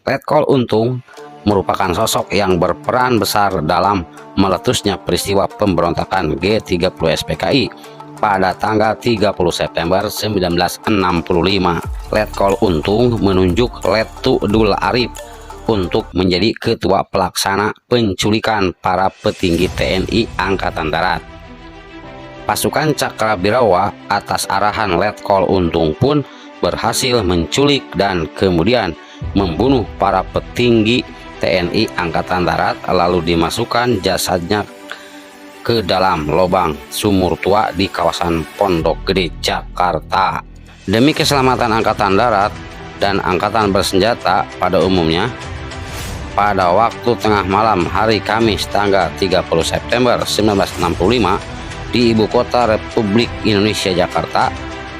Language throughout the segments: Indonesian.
Letkol Untung merupakan sosok yang berperan besar dalam meletusnya peristiwa pemberontakan G30 SPKI pada tanggal 30 September 1965. Letkol Untung menunjuk Letu Dul Arif untuk menjadi ketua pelaksana penculikan para petinggi TNI Angkatan Darat. Pasukan Cakrabirawa atas arahan Letkol Untung pun berhasil menculik dan kemudian membunuh para petinggi TNI Angkatan Darat, lalu dimasukkan jasadnya ke dalam lubang sumur tua di kawasan Pondok Gede, Jakarta. Demi keselamatan Angkatan Darat dan Angkatan Bersenjata pada umumnya, pada waktu tengah malam hari Kamis tanggal 30 September 1965 di Ibu Kota Republik Indonesia Jakarta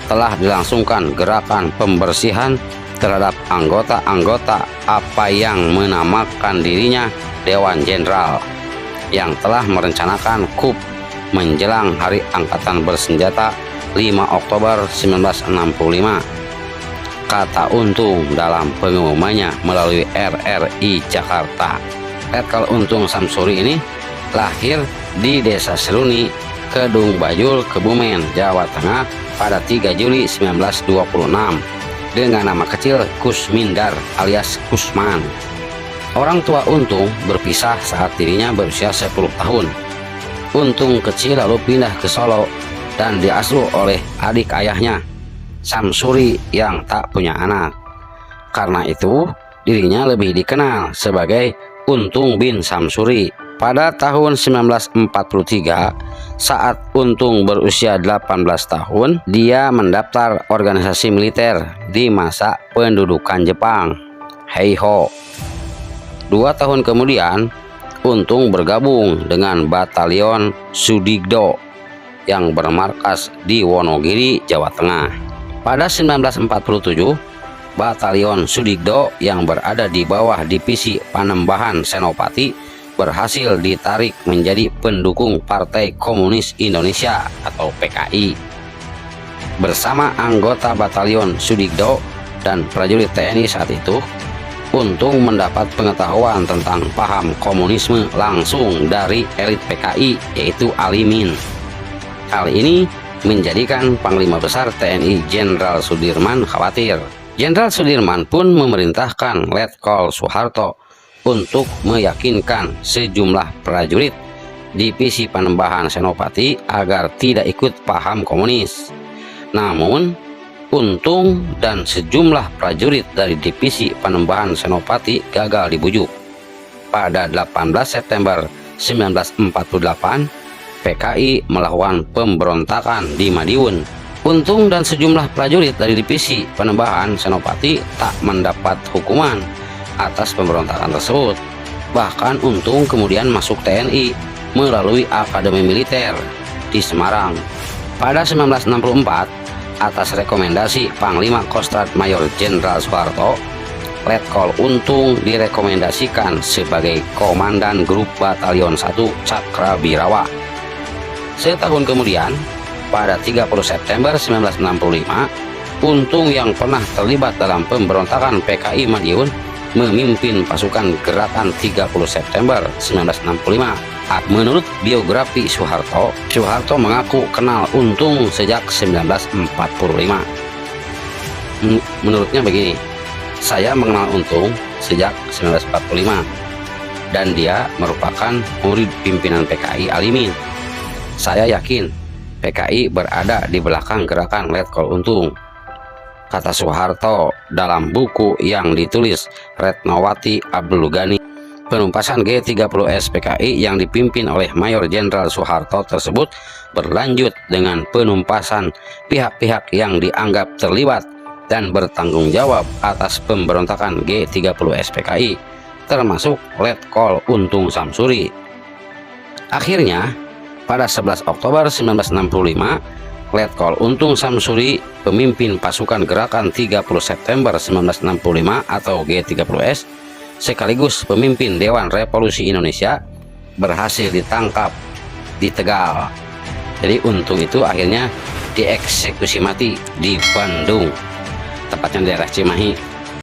telah dilangsungkan gerakan pembersihan terhadap anggota-anggota apa yang menamakan dirinya Dewan Jenderal yang telah merencanakan coup menjelang Hari Angkatan Bersenjata 5 Oktober 1965. Kata Untung dalam pengumumannya melalui RRI Jakarta. Letkol Untung Samsuri ini lahir di Desa Seruni, Kedung Bajul, Kebumen, Jawa Tengah pada 3 Juli 1926 dengan nama kecil Kusmindar alias Kusman. Orang tua Untung berpisah saat dirinya berusia 10 tahun. Untung kecil lalu pindah ke Solo dan diasuh oleh adik ayahnya, Samsuri, yang tak punya anak. Karena itu, dirinya lebih dikenal sebagai Untung bin Samsuri. Pada tahun 1943, saat Untung berusia 18 tahun, dia mendaftar organisasi militer di masa pendudukan Jepang, Heiho. 2 tahun kemudian, Untung bergabung dengan Batalion Sudigdo yang bermarkas di Wonogiri, Jawa Tengah. Pada 1947, Batalion Sudigdo yang berada di bawah Divisi Panembahan Senopati berhasil ditarik menjadi pendukung Partai Komunis Indonesia atau PKI. Bersama anggota Batalion Sudigdo dan prajurit TNI saat itu, Untung mendapat pengetahuan tentang paham komunisme langsung dari elit PKI, yaitu Alimin. Hal ini menjadikan Panglima Besar TNI Jenderal Sudirman khawatir. Jenderal Sudirman pun memerintahkan Letkol Soeharto untuk meyakinkan sejumlah prajurit Divisi Panembahan Senopati agar tidak ikut paham komunis. Namun, Untung dan sejumlah prajurit dari Divisi Panembahan Senopati gagal dibujuk. Pada 18 September 1948, PKI melakukan pemberontakan di Madiun. Untung dan sejumlah prajurit dari Divisi Panembahan Senopati tak mendapat hukuman atas pemberontakan tersebut. Bahkan Untung kemudian masuk TNI melalui Akademi Militer di Semarang. Pada 1964, atas rekomendasi Panglima Kostrat Mayor Jenderal Soeharto, Letkol Untung direkomendasikan sebagai Komandan Grup Batalion 1 Cakrabirawa. Setahun kemudian, pada 30 September 1965, Untung yang pernah terlibat dalam pemberontakan PKI Madiun memimpin pasukan Gerakan 30 September 1965. Menurut biografi Soeharto, Soeharto mengaku kenal Untung sejak 1945. Menurutnya begini, saya mengenal Untung sejak 1945 dan dia merupakan murid pimpinan PKI Alimin. Saya yakin PKI berada di belakang gerakan Letkol Untung, kata Soeharto dalam buku yang ditulis Retnowati Abdul Ghani. Penumpasan G30 SPKI yang dipimpin oleh Mayor Jenderal Soeharto tersebut berlanjut dengan penumpasan pihak-pihak yang dianggap terlibat dan bertanggung jawab atas pemberontakan G30 SPKI, termasuk Letkol Untung Samsuri. Akhirnya, pada 11 Oktober 1965, Letkol Untung Samsuri, pemimpin pasukan Gerakan 30 September 1965 atau G30S, sekaligus pemimpin Dewan Revolusi Indonesia, berhasil ditangkap di Tegal. Jadi Untung itu akhirnya dieksekusi mati di Bandung, tepatnya daerah Cimahi.